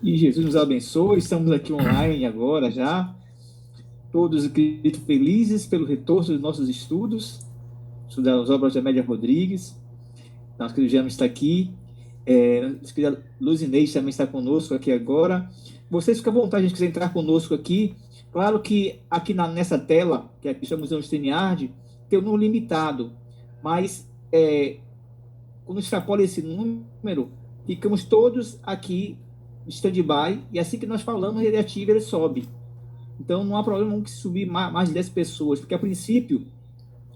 E Jesus nos abençoe. Estamos aqui online agora já. Todos, acredito, felizes pelo retorno dos nossos estudos, estudar as obras de Amélia Rodrigues. Nosso querido James está aqui. Nossa querida Luzinês também está conosco aqui agora. Vocês ficam à vontade, gente, quiser entrar conosco aqui. Claro que aqui nessa tela, que aqui estamos no StreamYard, tem um número limitado, mas quando extrapola esse número, ficamos todos aqui em stand-by, e assim que nós falamos, ele ativa, ele sobe. Então, não há problema não que subir mais de 10 pessoas, porque a princípio,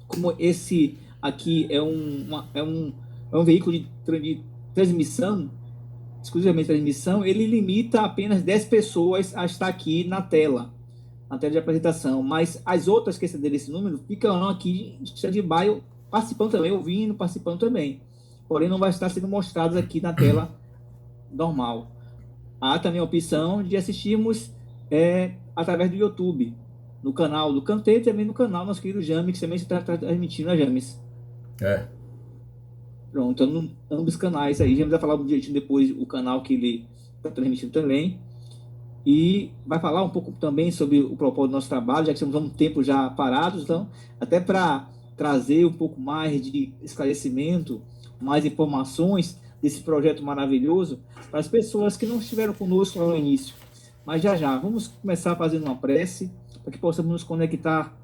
como esse aqui é um veículo de transmissão, exclusivamente transmissão, ele limita apenas 10 pessoas a estar aqui na tela de apresentação, mas as outras que excederem esse número ficarão aqui em stand-by, participando também, ouvindo, participando também. Porém, não vai estar sendo mostrados aqui na tela normal. Há também a opção de assistirmos através do YouTube, no canal do Canteiro e também no canal do nosso querido James, que também está transmitindo a James. Pronto, ambos canais aí. James vai falar um direitinho depois o canal que ele está transmitindo também. E vai falar um pouco também sobre o propósito do nosso trabalho, já que estamos há um tempo já parados, então, até para trazer um pouco mais de esclarecimento, mais informações desse projeto maravilhoso para as pessoas que não estiveram conosco no início. Mas já, vamos começar fazendo uma prece, para que possamos nos conectar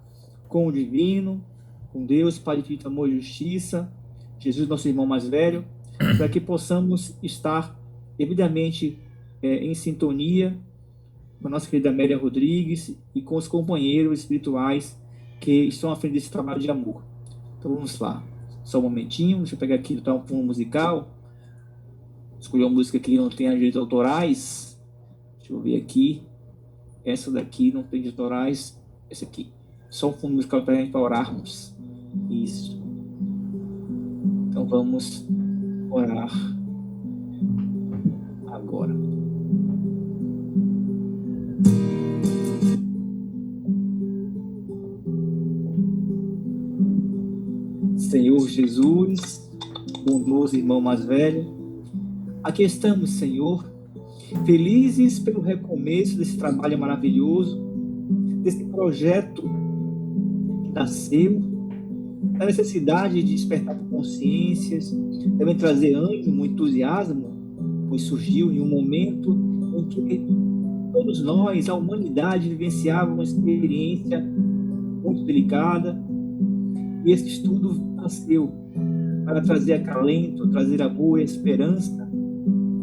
com o divino, com Deus, Pai de Espírito, amor e justiça, Jesus, nosso irmão mais velho, para que possamos estar devidamente em sintonia com a nossa querida Amélia Rodrigues e com os companheiros espirituais que estão à frente desse trabalho de amor. Então vamos lá. Só um momentinho, deixa eu pegar aqui um fundo musical. Escolhi uma música que não tem direitos autorais. Deixa eu ver aqui. Essa daqui não tem direitos autorais. Essa aqui. Só um fundo musical para a gente orarmos. Isso. Então vamos orar agora. Senhor Jesus, bondoso irmão mais velho, aqui estamos, Senhor, felizes pelo recomeço desse trabalho maravilhoso, desse projeto que nasceu, da necessidade de despertar consciências, também trazer ânimo, entusiasmo, pois surgiu em um momento em que todos nós, a humanidade, vivenciava uma experiência muito delicada, e esse estudo nasceu para trazer acalento, trazer amor, esperança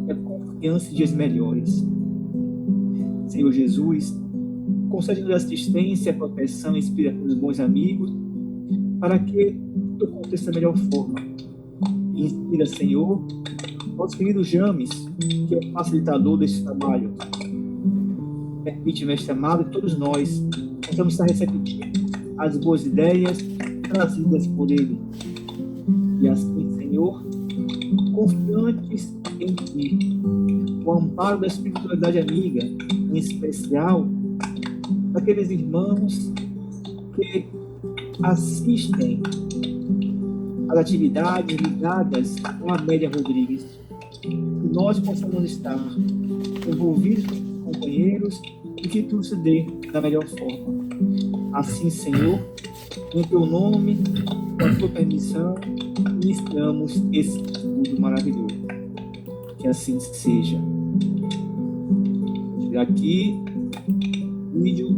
e a confiança em dias melhores. Senhor Jesus, concede-nos assistência, proteção e inspiração dos bons amigos, para que tudo aconteça da melhor forma. Inspira, Senhor, nosso querido James, que é o facilitador desse trabalho. Permite, mestre amado, que todos nós possamos estar receptivos às boas ideias trazidas por ele. E assim, Senhor, confiantes em Ti, o amparo da espiritualidade amiga, em especial daqueles irmãos que assistem às atividades ligadas à Amélia Rodrigues, que nós possamos estar envolvidos com os companheiros e que tudo se dê da melhor forma. Assim, Senhor, em Teu nome, com a Tua permissão, iniciamos esse estudo maravilhoso. Que assim seja. Vou tirar aqui o vídeo,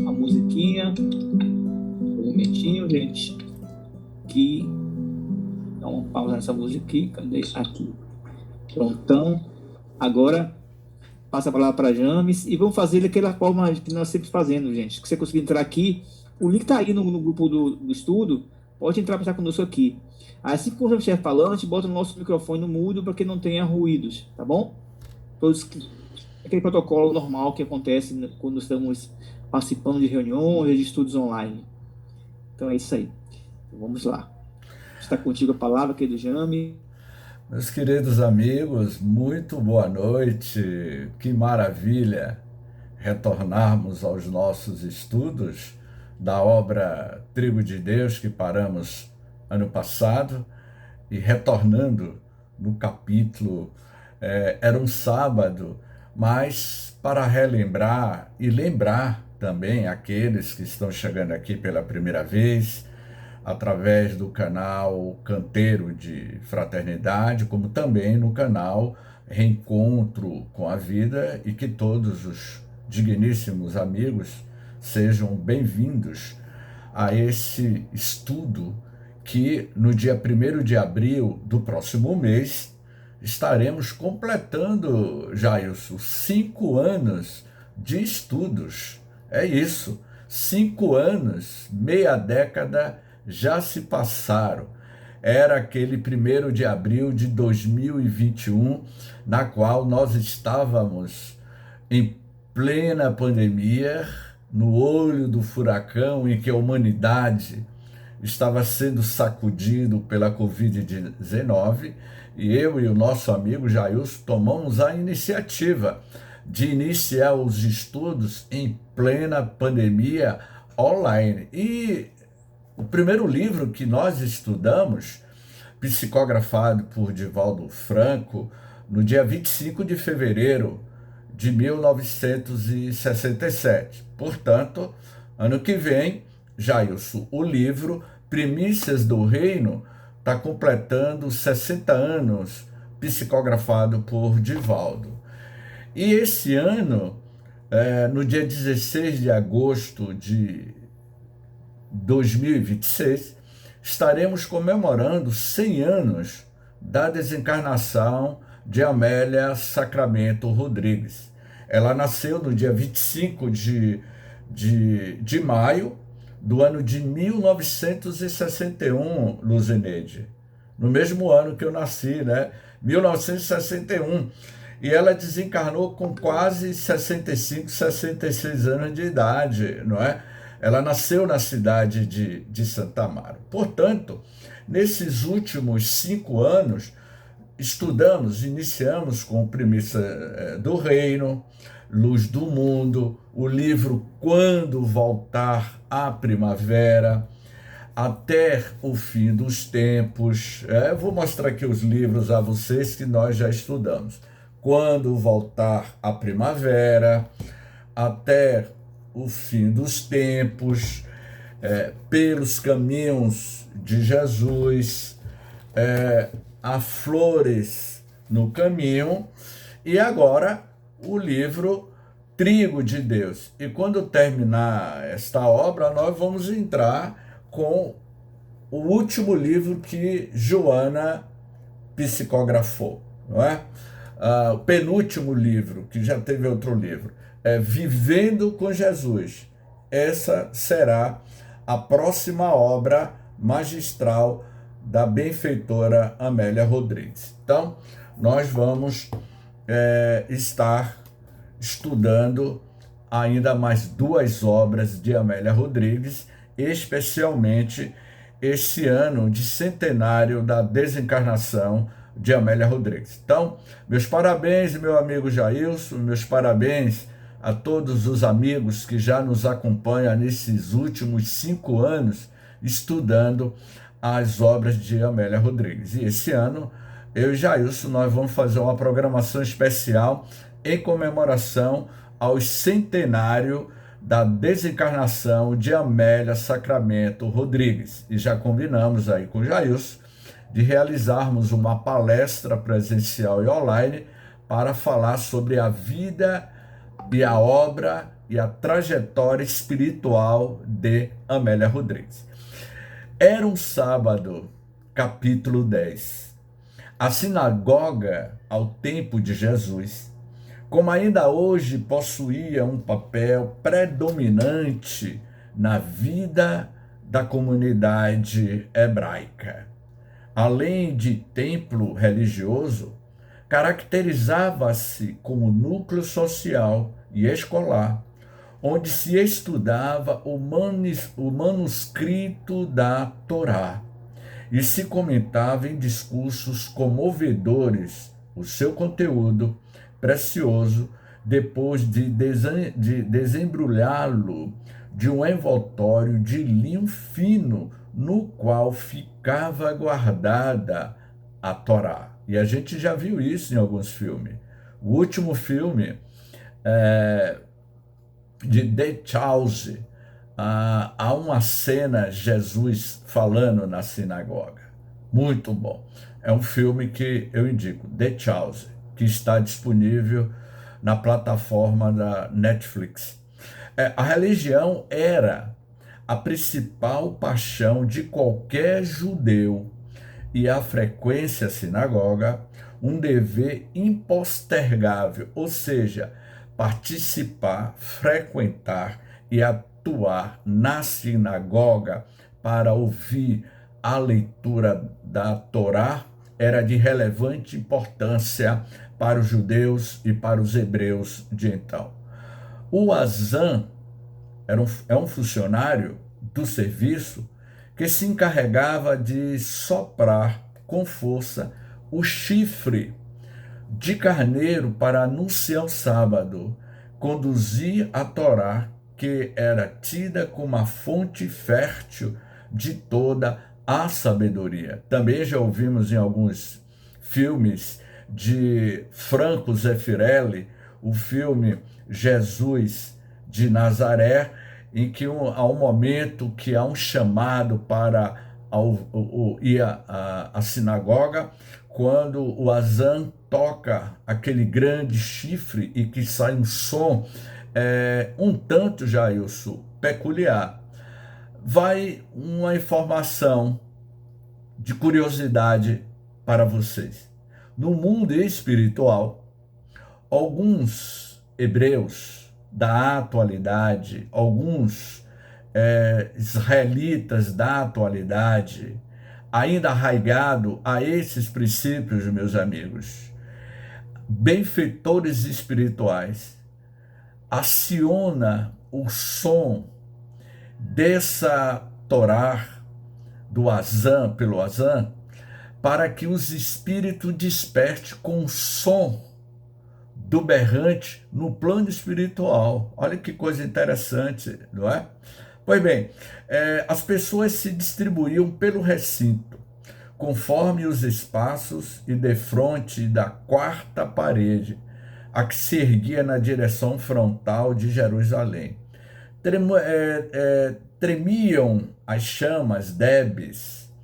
a musiquinha. Um momentinho, gente. Aqui. Dá uma pausa nessa música aqui. Cadê? Aqui. Prontão. Agora, passa a palavra para James e vamos fazer daquela forma que nós sempre fazemos, gente. Se você conseguir entrar aqui, o link está aí no grupo do estudo. Pode entrar para estar conosco aqui. Assim que o James estiver falando, a gente bota o nosso microfone no mudo para que não tenha ruídos, tá bom? Aquele protocolo normal que acontece quando estamos participando de reuniões, de estudos online. Então é isso aí. Então, vamos lá. Está contigo a palavra, querido James. Meus queridos amigos, muito boa noite. Que maravilha retornarmos aos nossos estudos da obra Trigo de Deus, que paramos ano passado, e retornando no capítulo. Era um sábado, mas para relembrar e lembrar também aqueles que estão chegando aqui pela primeira vez, através do canal Canteiro de Fraternidade, como também no canal Reencontro com a Vida, e que todos os digníssimos amigos sejam bem-vindos a esse estudo que no dia 1º de abril do próximo mês estaremos completando, Jailson, 5 anos de estudos. É isso, 5 anos, meia década já se passaram. Era aquele 1º de abril de 2021, na qual nós estávamos em plena pandemia, no olho do furacão em que a humanidade estava sendo sacudido pela Covid-19, e eu e o nosso amigo Jailson tomamos a iniciativa de iniciar os estudos em plena pandemia online. E o primeiro livro que nós estudamos, psicografado por Divaldo Franco, no dia 25 de fevereiro de 1967. Portanto, ano que vem, Jailson, o livro Primícias do Reino está completando 60 anos, psicografado por Divaldo. E esse ano, no dia 16 de agosto de 2026, estaremos comemorando 100 anos da desencarnação de Amélia Sacramento Rodrigues. Ela nasceu no dia 25 de maio do ano de 1961, Luzineide. No mesmo ano que eu nasci, né? 1961. E ela desencarnou com quase 65, 66 anos de idade, não é? Ela nasceu na cidade de Santa Amaro. Portanto, nesses últimos 5 anos, iniciamos com Premissa do Reino, Luz do Mundo, o livro Quando Voltar a Primavera, Até o Fim dos Tempos. Eu vou mostrar aqui os livros a vocês que nós já estudamos. Quando Voltar a Primavera, Até o Fim dos Tempos, Pelos Caminhos de Jesus, Há Flores no Caminho, e agora o livro Trigo de Deus. E quando terminar esta obra, nós vamos entrar com o último livro que Joana psicografou, não é? O penúltimo livro, que já teve outro livro, é Vivendo com Jesus. Essa será a próxima obra magistral da benfeitora Amélia Rodrigues. Então, nós vamos estar estudando ainda mais 2 obras de Amélia Rodrigues, especialmente esse ano de centenário da desencarnação de Amélia Rodrigues. Então, meus parabéns, meu amigo Jailson, meus parabéns a todos os amigos que já nos acompanham nesses últimos 5 anos estudando as obras de Amélia Rodrigues. E esse ano, eu e Jailson, nós vamos fazer uma programação especial em comemoração ao centenário da desencarnação de Amélia Sacramento Rodrigues. E já combinamos aí com o Jailson de realizarmos uma palestra presencial e online para falar sobre a vida e a obra e a trajetória espiritual de Amélia Rodrigues. Era um sábado, capítulo 10. A sinagoga, ao tempo de Jesus, como ainda hoje possuía um papel predominante na vida da comunidade hebraica, além de templo religioso, caracterizava-se como núcleo social e escolar, onde se estudava o manuscrito da Torá e se comentava em discursos comovedores o seu conteúdo precioso, depois de desembrulhá-lo de um envoltório de linho fino no qual ficava guardada a Torá. E a gente já viu isso em alguns filmes. O último filme de The Chause, há uma cena Jesus falando na sinagoga. Muito bom. É um filme que eu indico, The Chause, que está disponível na plataforma da Netflix. A religião era a principal paixão de qualquer judeu e a frequência à sinagoga um dever impostergável, ou seja, participar, frequentar e atuar na sinagoga para ouvir a leitura da Torá era de relevante importância para os judeus e para os hebreus de então. O Azan é um funcionário do serviço que se encarregava de soprar com força o chifre de carneiro para anunciar o sábado, conduzir a Torá, que era tida como a fonte fértil de toda a sabedoria. Também já ouvimos em alguns filmes de Franco Zeffirelli, o filme Jesus de Nazaré, em que há um momento que há um chamado para ir à sinagoga, quando o Azan toca aquele grande chifre e que sai um som um tanto, Jailson, peculiar. Vai uma informação de curiosidade para vocês. No mundo espiritual, alguns hebreus da atualidade, alguns israelitas da atualidade, ainda arraigado a esses princípios, meus amigos, benfeitores espirituais, aciona o som dessa Torá do Azan, pelo Azan, para que os espíritos despertem com o som do berrante no plano espiritual. Olha que coisa interessante, não é? Pois bem, as pessoas se distribuíam pelo recinto, conforme os espaços e defronte da quarta parede, a que se erguia na direção frontal de Jerusalém. Tremiam as chamas débeis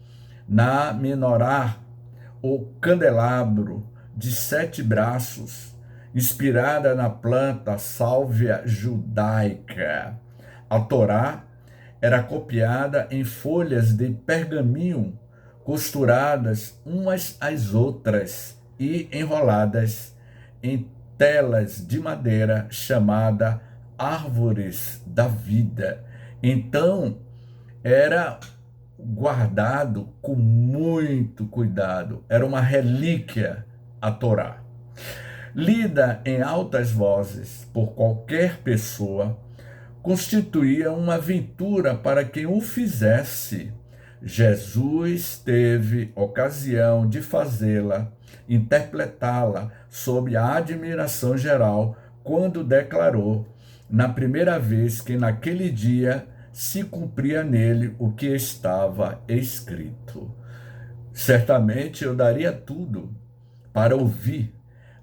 na menorá, o candelabro de 7 braços, inspirada na planta sálvia judaica. A Torá era copiada em folhas de pergaminho, costuradas umas às outras e enroladas em telas de madeira chamada árvores da vida. Então, era guardado com muito cuidado. Era uma relíquia a Torá. Lida em altas vozes por qualquer pessoa, constituía uma aventura para quem o fizesse. Jesus teve ocasião de fazê-la, interpretá-la sob a admiração geral, quando declarou, na primeira vez, que naquele dia se cumpria nele o que estava escrito. Certamente eu daria tudo para ouvir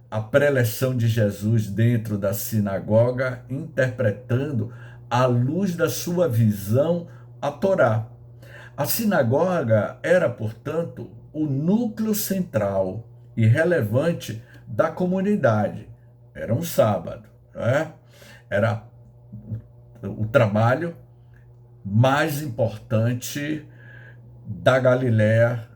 a preleção de Jesus dentro da sinagoga, interpretando, à luz da sua visão, a Torá. A sinagoga era, portanto, o núcleo central e relevante da comunidade. Era um sábado, não é? Era o trabalho mais importante da Galiléia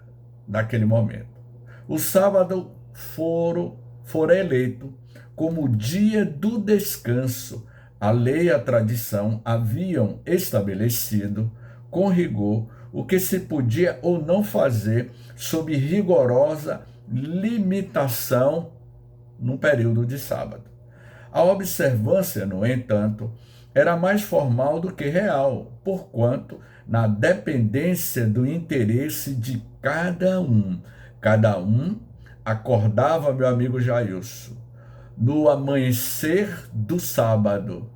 naquele momento. O sábado fora eleito como o dia do descanso. A lei e a tradição haviam estabelecido com rigor o que se podia ou não fazer sob rigorosa limitação num período de sábado. A observância, no entanto, era mais formal do que real, porquanto, na dependência do interesse de cada um acordava, meu amigo Jailson, no amanhecer do sábado,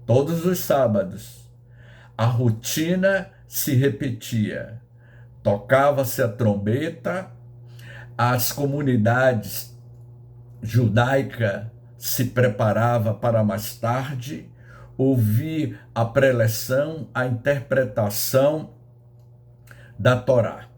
todos os sábados, a rotina se repetia. Tocava-se a trombeta, as comunidades judaicas se preparava para mais tarde ouvir a preleção, a interpretação da Torá.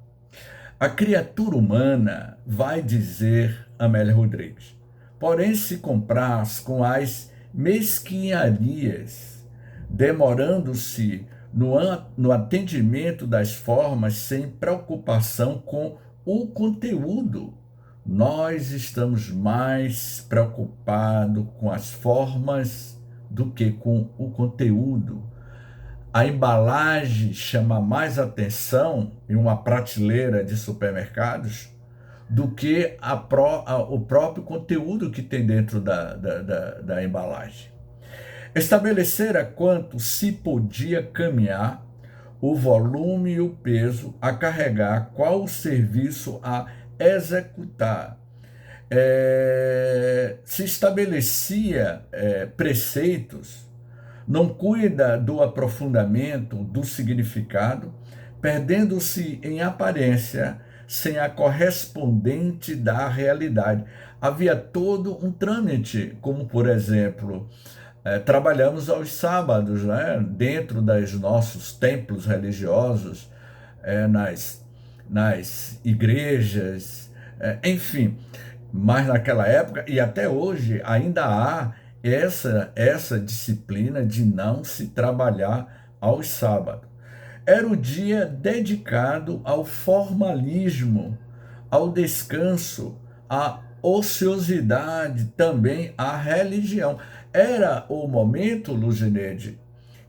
A criatura humana, vai dizer Amélia Rodrigues, porém se compraz com as mesquinharias, demorando-se no atendimento das formas sem preocupação com o conteúdo. Nós estamos mais preocupados com as formas do que com o conteúdo. A embalagem chama mais atenção em uma prateleira de supermercados do que o próprio conteúdo que tem dentro da embalagem. Estabelecer a quanto se podia caminhar, o volume e o peso a carregar, qual o serviço a executar. Se estabelecia preceitos, não cuida do aprofundamento do significado, perdendo-se em aparência, sem a correspondente da realidade. Havia todo um trâmite, como por exemplo, trabalhamos aos sábados, né, dentro dos nossos templos religiosos, nas igrejas, enfim. Mas naquela época, e até hoje, ainda há essa disciplina de não se trabalhar aos sábados. Era o dia dedicado ao formalismo, ao descanso, à ociosidade, também à religião. Era o momento, Luzineide,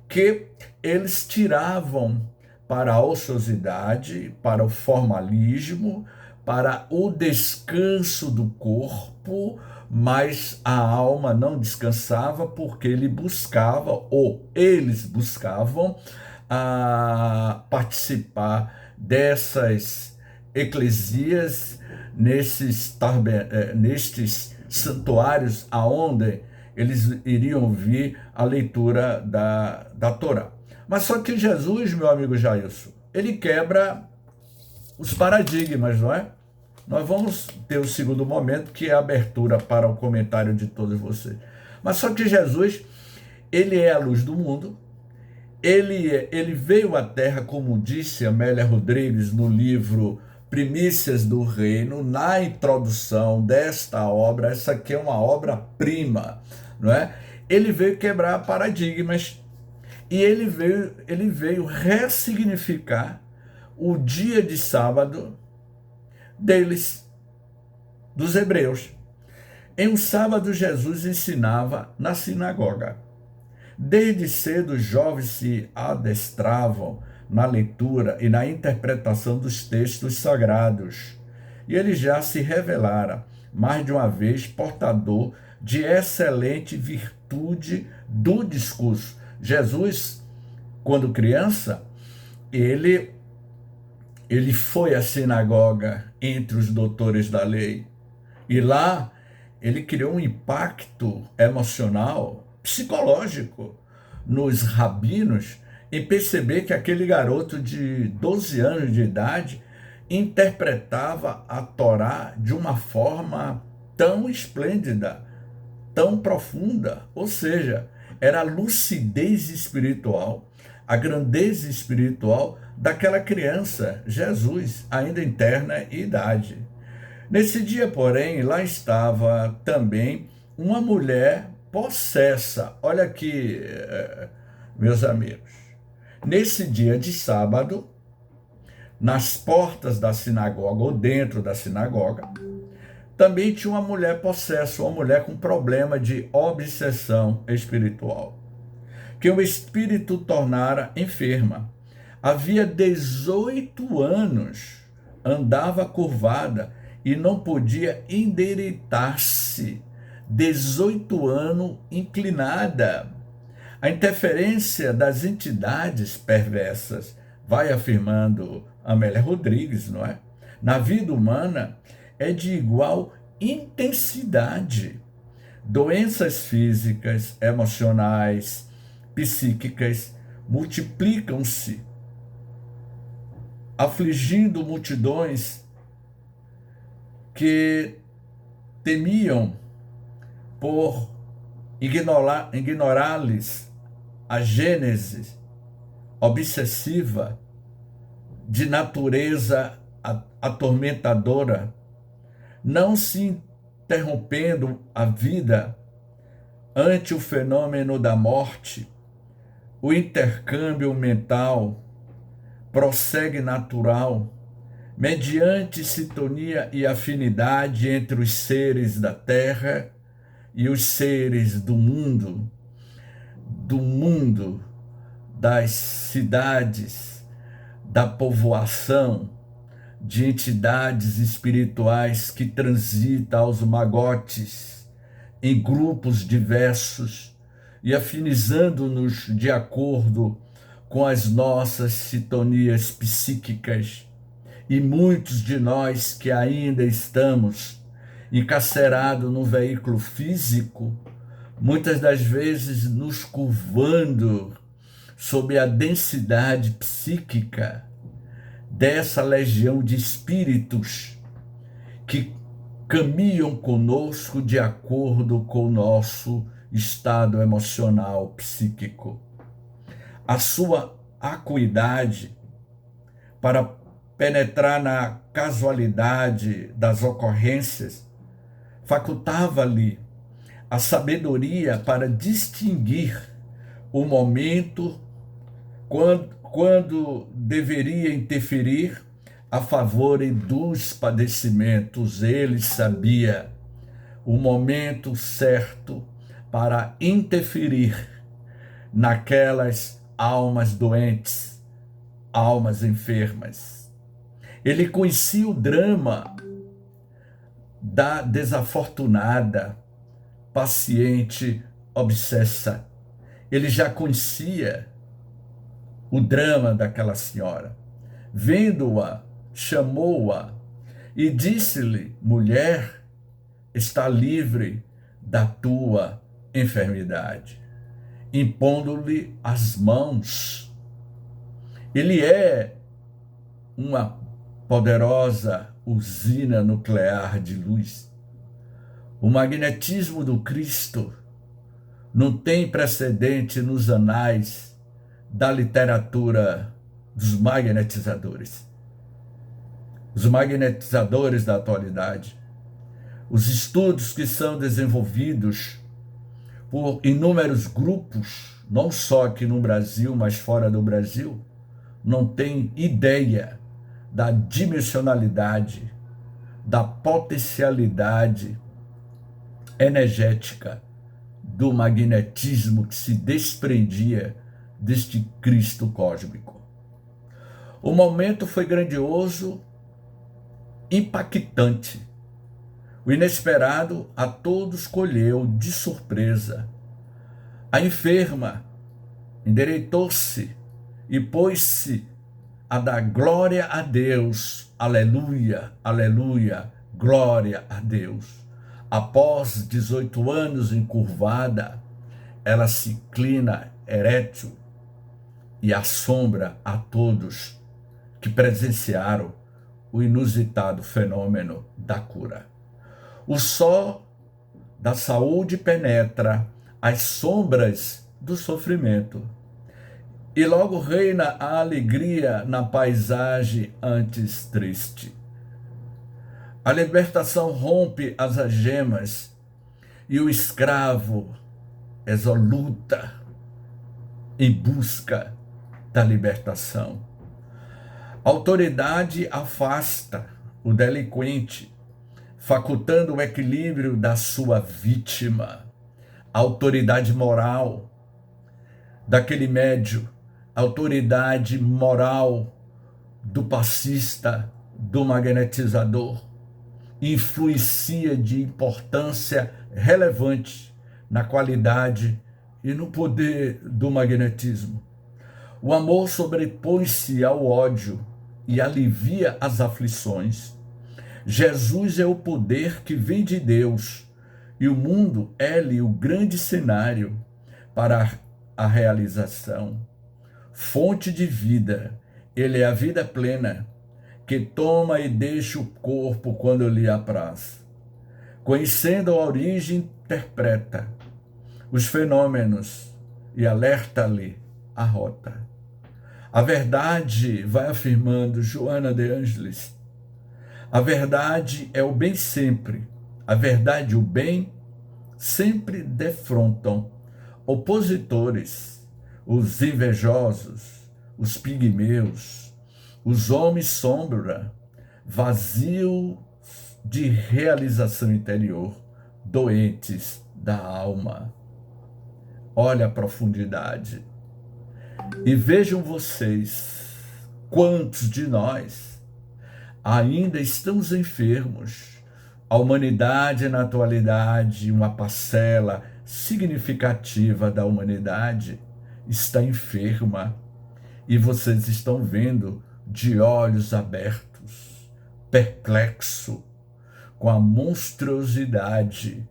que eles tiravam para a ociosidade, para o formalismo, para o descanso do corpo, mas a alma não descansava porque eles buscavam participar dessas eclesias, nestes santuários aonde eles iriam ouvir a leitura da Torá. Mas só que Jesus, meu amigo Jailson, ele quebra os paradigmas, não é? Nós vamos ter o segundo momento, que é a abertura para o comentário de todos vocês. Mas só que Jesus, ele é a luz do mundo, ele veio à Terra, como disse Amélia Rodrigues no livro Primícias do Reino, na introdução desta obra. Essa aqui é uma obra-prima, não é? Ele veio quebrar paradigmas e ele veio ressignificar o dia de sábado deles, dos hebreus. Em um sábado, Jesus ensinava na sinagoga. Desde cedo, os jovens se adestravam na leitura e na interpretação dos textos sagrados. E ele já se revelara, mais de uma vez, portador de excelente virtude do discurso. Jesus, quando criança, ele foi à sinagoga entre os doutores da lei. E lá ele criou um impacto emocional, psicológico, nos rabinos, em perceber que aquele garoto de 12 anos de idade interpretava a Torá de uma forma tão esplêndida, tão profunda, ou seja, era a lucidez espiritual, a grandeza espiritual daquela criança, Jesus, ainda em terna idade. Nesse dia, porém, lá estava também uma mulher possessa. Olha aqui, meus amigos. Nesse dia de sábado, nas portas da sinagoga ou dentro da sinagoga, também tinha uma mulher possessa, uma mulher com problema de obsessão espiritual, que o espírito tornara enferma. Havia 18 anos, andava curvada e não podia endireitar-se. 18 anos inclinada. A interferência das entidades perversas, vai afirmando Amélia Rodrigues, não é? Na vida humana é de igual intensidade. Doenças físicas, emocionais, psíquicas multiplicam-se, afligindo multidões que temiam por ignorar-lhes a gênese obsessiva de natureza atormentadora, não se interrompendo a vida ante o fenômeno da morte, o intercâmbio mental prossegue natural, mediante sintonia e afinidade entre os seres da Terra e os seres do mundo, das cidades, da povoação, de entidades espirituais que transitam aos magotes em grupos diversos e afinizando-nos de acordo com as nossas sintonias psíquicas. E muitos de nós que ainda estamos encarcerados no veículo físico, muitas das vezes nos curvando sob a densidade psíquica dessa legião de espíritos que caminham conosco de acordo com o nosso estado emocional psíquico. A sua acuidade para penetrar na casualidade das ocorrências facultava-lhe a sabedoria para distinguir o momento quando deveria interferir a favor dos padecimentos. Ele sabia o momento certo para interferir naquelas almas doentes, almas enfermas. Ele conhecia o drama da desafortunada paciente obsessa. Ele já conhecia o drama daquela senhora. Vendo-a, chamou-a e disse-lhe: mulher, está livre da tua enfermidade, impondo-lhe as mãos. Ele é uma poderosa usina nuclear de luz. O magnetismo do Cristo não tem precedente nos anais da literatura dos magnetizadores. Os magnetizadores da atualidade, os estudos que são desenvolvidos por inúmeros grupos, não só aqui no Brasil, mas fora do Brasil, não têm ideia da dimensionalidade, da potencialidade energética do magnetismo que se desprendia deste Cristo cósmico. O momento foi grandioso, impactante. O inesperado a todos colheu de surpresa. A enferma endireitou-se e pôs-se a dar glória a Deus. Aleluia, aleluia, glória a Deus. Após 18 anos encurvada, ela se inclina erétil e assombra a todos que presenciaram o inusitado fenômeno da cura. O sol da saúde penetra as sombras do sofrimento e logo reina a alegria na paisagem antes triste. A libertação rompe as algemas e o escravo exoluta em busca da libertação. A autoridade afasta o delinquente, facultando o equilíbrio da sua vítima. A autoridade moral daquele médio, a autoridade moral do passista, do magnetizador, influencia de importância relevante na qualidade e no poder do magnetismo. O amor sobrepõe-se ao ódio e alivia as aflições. Jesus é o poder que vem de Deus e o mundo é-lhe o grande cenário para a realização. Fonte de vida, ele é a vida plena, que toma e deixa o corpo quando lhe apraz. Conhecendo a origem interpreta os fenômenos e alerta-lhe a rota. A verdade, vai afirmando Joana de Ângeles, a verdade é o bem sempre. A verdade e o bem sempre defrontam opositores, os invejosos, os pigmeus, os homens sombra, vazios de realização interior, doentes da alma. Olha a profundidade. E vejam vocês, quantos de nós ainda estamos enfermos. A humanidade, na atualidade, uma parcela significativa da humanidade está enferma. E vocês estão vendo de olhos abertos, perplexo, com a monstruosidade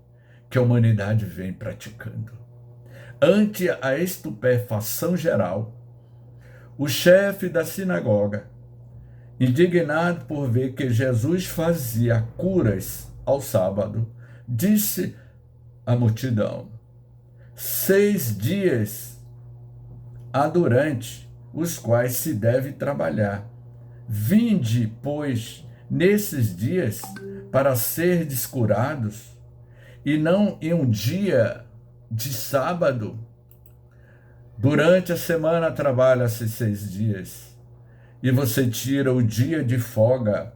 que a humanidade vem praticando. Ante a estupefação geral, o chefe da sinagoga, indignado por ver que Jesus fazia curas ao sábado, disse à multidão: 6 dias há durante os quais se deve trabalhar. Vinde, pois, nesses dias para serdes curados, e não em um dia de sábado. Durante a semana trabalha-se 6 dias, e você tira o dia de folga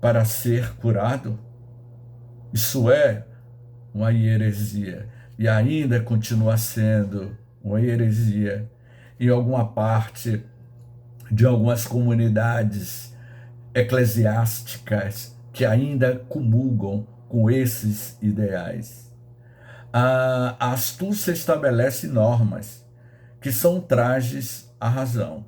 para ser curado? Isso é uma heresia, e ainda continua sendo uma heresia em alguma parte de algumas comunidades eclesiásticas que ainda comulgam com esses ideais. A astúcia estabelece normas que são trajes à razão.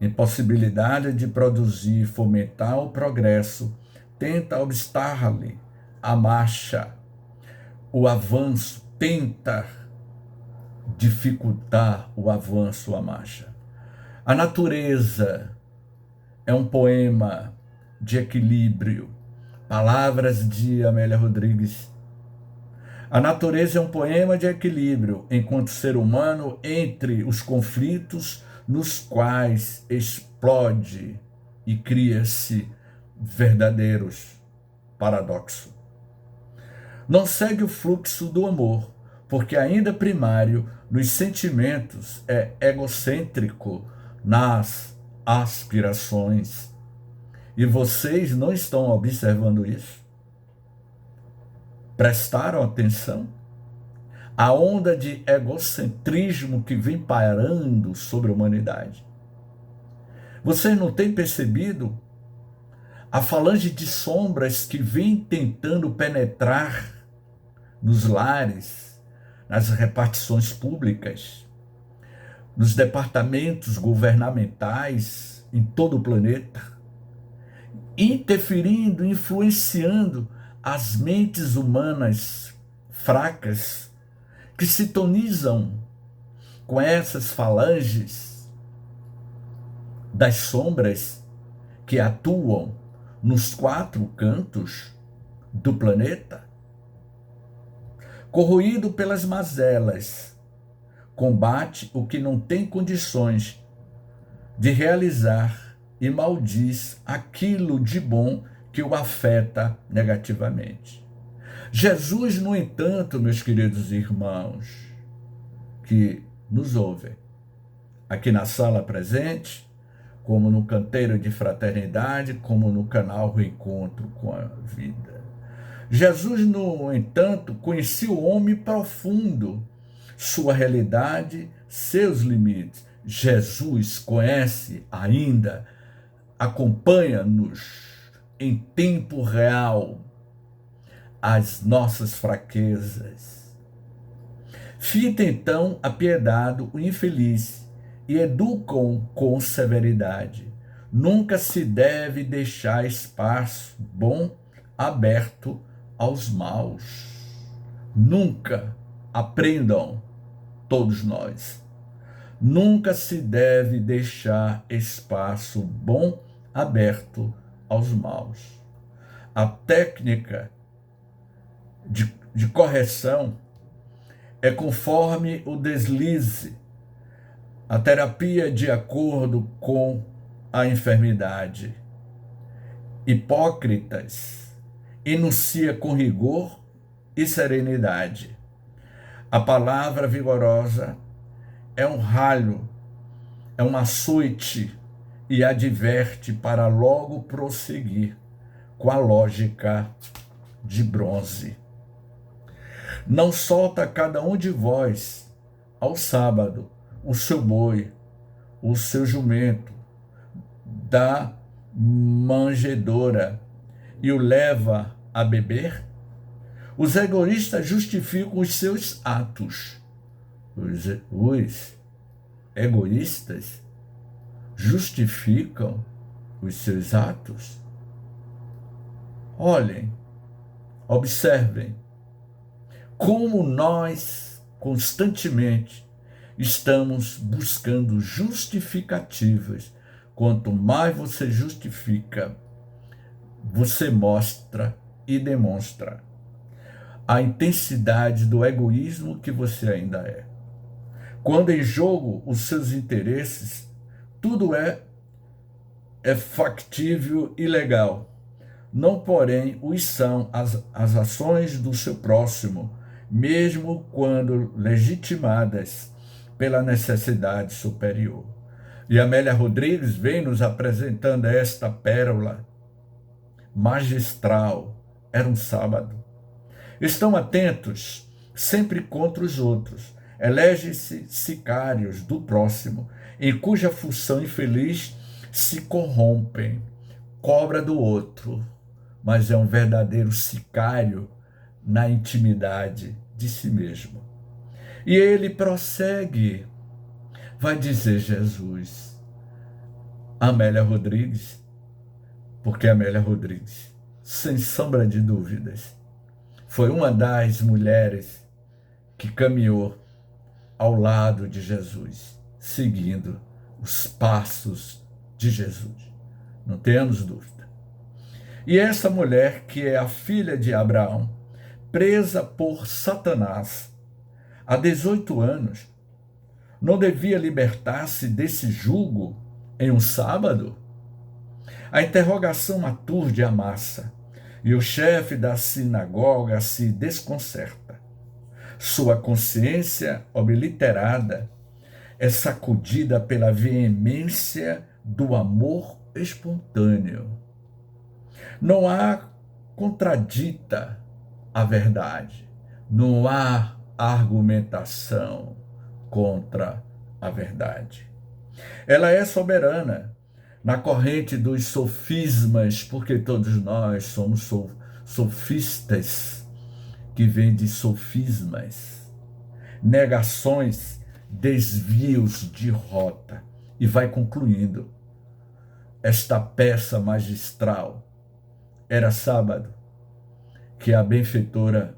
Impossibilidade de produzir e fomentar o progresso tenta obstar-lhe a marcha, o avanço, tenta dificultar o avanço, a marcha. A natureza é um poema de equilíbrio. Palavras de Amélia Rodrigues. A natureza é um poema de equilíbrio, enquanto ser humano entre os conflitos nos quais explode e cria-se verdadeiros paradoxos. Não segue o fluxo do amor, porque ainda primário nos sentimentos é egocêntrico nas aspirações. E vocês não estão observando isso? Prestaram atenção? A onda de egocentrismo que vem pairando sobre a humanidade. Vocês não têm percebido a falange de sombras que vem tentando penetrar nos lares, nas repartições públicas, nos departamentos governamentais em todo o planeta, interferindo, influenciando as mentes humanas fracas que sintonizam com essas falanges das sombras que atuam nos 4 cantos do planeta. Corroído pelas mazelas, combate o que não tem condições de realizar e maldiz aquilo de bom que o afeta negativamente. Jesus, no entanto, meus queridos irmãos, que nos ouvem, aqui na sala presente, como no canteiro de fraternidade, como no canal Reencontro com a Vida. Jesus, no entanto, conhecia o homem profundo, sua realidade, seus limites. Jesus conhece ainda, acompanha-nos em tempo real as nossas fraquezas. Fita então apiedado o infeliz e educam com severidade. Nunca se deve deixar espaço bom aberto aos maus. Nunca, aprendam todos nós, nunca se deve deixar espaço bom aberto aos maus. A técnica de correção é conforme o deslize, a terapia de acordo com a enfermidade. Hipócritas enuncia com rigor e serenidade. A palavra vigorosa é um ralho, é um açoite e adverte para logo prosseguir com a lógica de bronze. Não solta cada um de vós ao sábado o seu boi, o seu jumento da manjedoura e o leva a beber? Os egoístas justificam os seus atos. Os egoístas justificam os seus atos? Olhem, observem como nós constantemente estamos buscando justificativas. Quanto mais você justifica, você mostra e demonstra a intensidade do egoísmo que você ainda é. Quando em jogo os seus interesses, tudo é factível e legal. Não, porém, os são as ações do seu próximo, mesmo quando legitimadas pela necessidade superior. E Amélia Rodrigues vem nos apresentando esta pérola magistral. Era um sábado. Estão atentos sempre contra os outros. Elege-se sicários do próximo, em cuja função infeliz se corrompem. Cobra do outro, mas é um verdadeiro sicário na intimidade de si mesmo. E ele prossegue, vai dizer Jesus, Amélia Rodrigues, porque Amélia Rodrigues, sem sombra de dúvidas, foi uma das mulheres que caminhou ao lado de Jesus, seguindo os passos de Jesus. Não temos dúvida. E essa mulher, que é a filha de Abraão, presa por Satanás há 18 anos, não devia libertar-se desse jugo em um sábado? A interrogação aturde a massa, e o chefe da sinagoga se desconcerta. Sua consciência obliterada é sacudida pela veemência do amor espontâneo. Não há contradita a verdade, não há argumentação contra a verdade. Ela é soberana na corrente dos sofismas, porque todos nós somos sofistas, que vem de sofismas, negações, desvios de rota. E vai concluindo. Esta peça magistral era sábado, que a benfeitora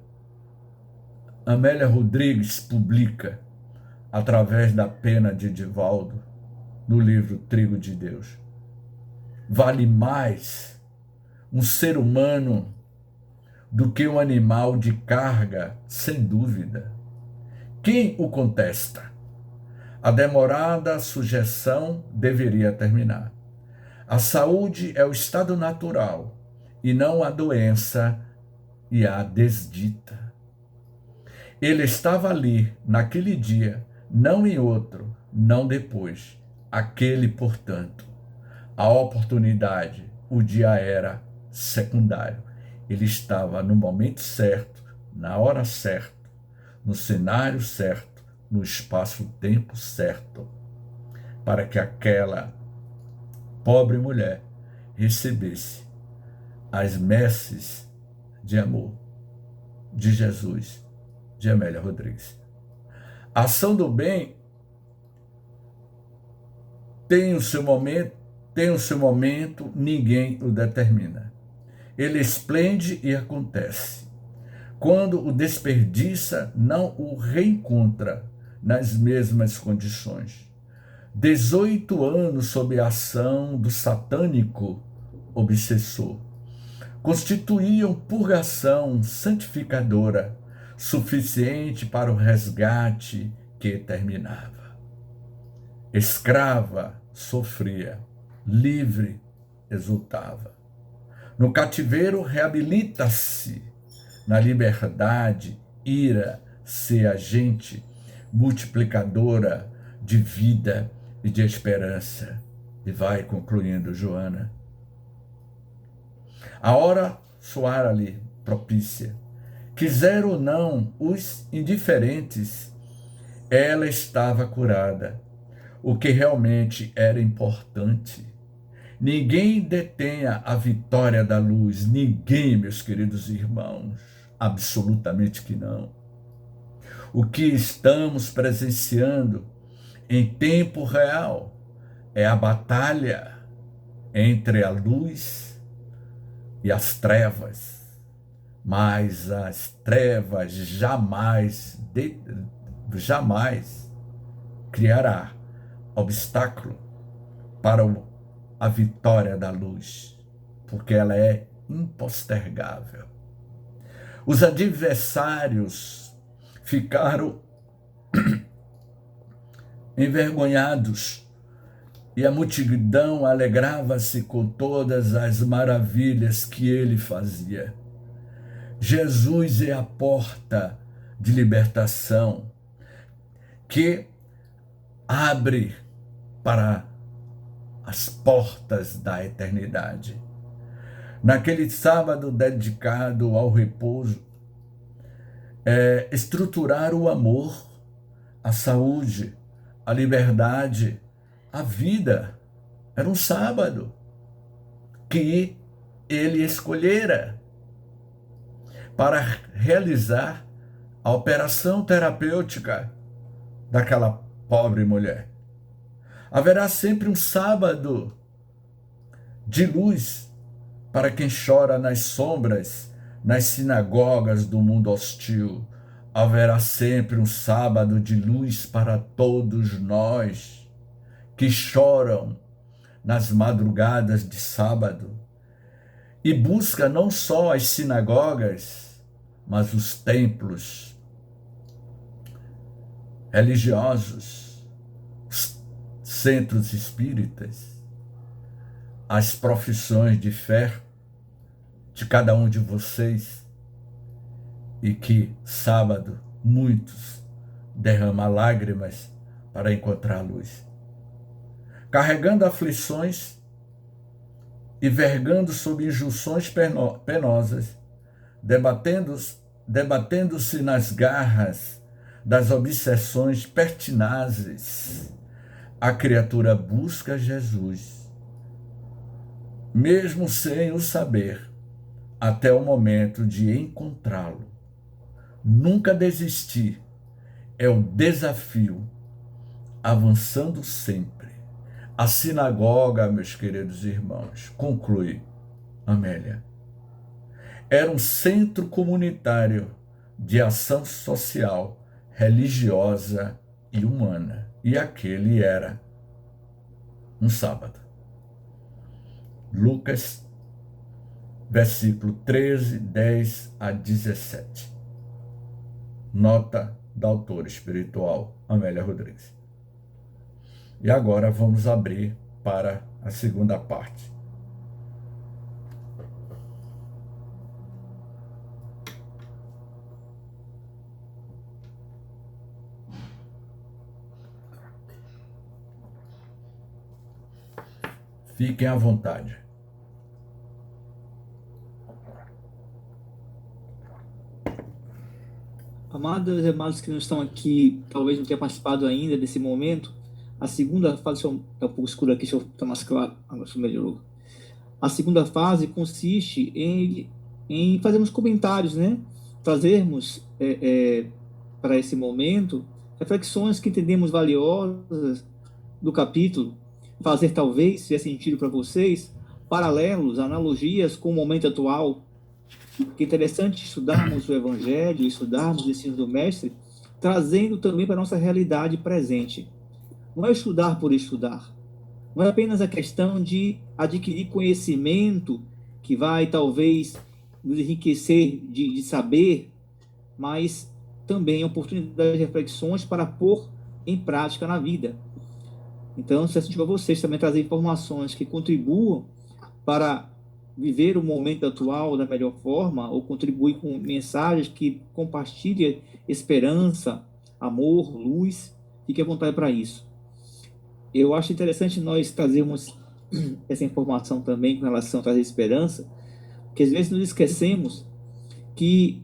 Amélia Rodrigues publica através da pena de Divaldo no livro Trigo de Deus. Vale mais um ser humano do que um animal de carga, sem dúvida. Quem o contesta? A demorada sujeição deveria terminar. A saúde é o estado natural e não a doença e a desdita. Ele estava ali naquele dia, não em outro, não depois. Aquele, portanto, a oportunidade, o dia era secundário. Ele estava no momento certo, na hora certa, no cenário certo, no espaço-tempo certo, para que aquela pobre mulher recebesse as messes de amor de Jesus, de Amélia Rodrigues. A ação do bem tem o seu momento, ninguém o determina. Ele esplende e acontece. Quando o desperdiça, não o reencontra nas mesmas condições. 18 anos sob a ação do satânico obsessor constituíam purgação santificadora suficiente para o resgate que terminava. Escrava, sofria, livre, exultava. No cativeiro, reabilita-se. Na liberdade, ira ser agente multiplicadora de vida e de esperança. E vai concluindo Joana. A hora soar ali, propícia. Quiser ou não os indiferentes, ela estava curada, o que realmente era importante. Ninguém detenha a vitória da luz, ninguém, meus queridos irmãos, absolutamente que não. O que estamos presenciando em tempo real é a batalha entre a luz e as trevas, mas as trevas jamais criará obstáculo para a vitória da luz, porque ela é impostergável. Os adversários ficaram envergonhados e a multidão alegrava-se com todas as maravilhas que ele fazia. Jesus é a porta de libertação que abre para as portas da eternidade. Naquele sábado dedicado ao repouso, estruturar o amor, a saúde, a liberdade, a vida. Era um sábado que ele escolhera para realizar a operação terapêutica daquela pobre mulher. Haverá sempre um sábado de luz para quem chora nas sombras, nas sinagogas do mundo hostil. Haverá sempre um sábado de luz para todos nós que choram nas madrugadas de sábado e busca não só as sinagogas, mas os templos religiosos, os centros espíritas, as profissões de fé de cada um de vocês, e que sábado muitos derramam lágrimas para encontrar a luz. Carregando aflições e vergando sob injunções penosas, debatendo-se nas garras das obsessões pertinazes, a criatura busca Jesus, mesmo sem o saber, até o momento de encontrá-lo. Nunca desistir é o desafio, avançando sempre. A sinagoga, meus queridos irmãos, conclui Amélia, era um centro comunitário de ação social, religiosa e humana. E aquele era um sábado. Lucas, versículo 13, 10 a 17. Nota da autora espiritual Amélia Rodrigues. E agora vamos abrir para a segunda parte. Fiquem à vontade. Amados e amados que não estão aqui, talvez não tenham participado ainda desse momento, a segunda fase, deixa eu dar um pouco escuro aqui, deixa eu estar mais claro, agora melhorou. A segunda fase consiste em fazermos comentários, né? Trazermos para esse momento reflexões que entendemos valiosas do capítulo, fazer talvez, se é sentido para vocês, paralelos, analogias com o momento atual. Porque é interessante estudarmos o Evangelho, estudarmos o ensino do Mestre, trazendo também para a nossa realidade presente. Não é estudar por estudar. Não é apenas a questão de adquirir conhecimento que vai, talvez, nos enriquecer de saber, mas também oportunidade de reflexões para pôr em prática na vida. Então, se assistir a vocês também trazer informações que contribuam para viver o momento atual da melhor forma, ou contribuir com mensagens que compartilhem esperança, amor, luz, fique à vontade para isso. Eu acho interessante nós trazermos essa informação também com relação a trazer esperança, porque às vezes nos esquecemos que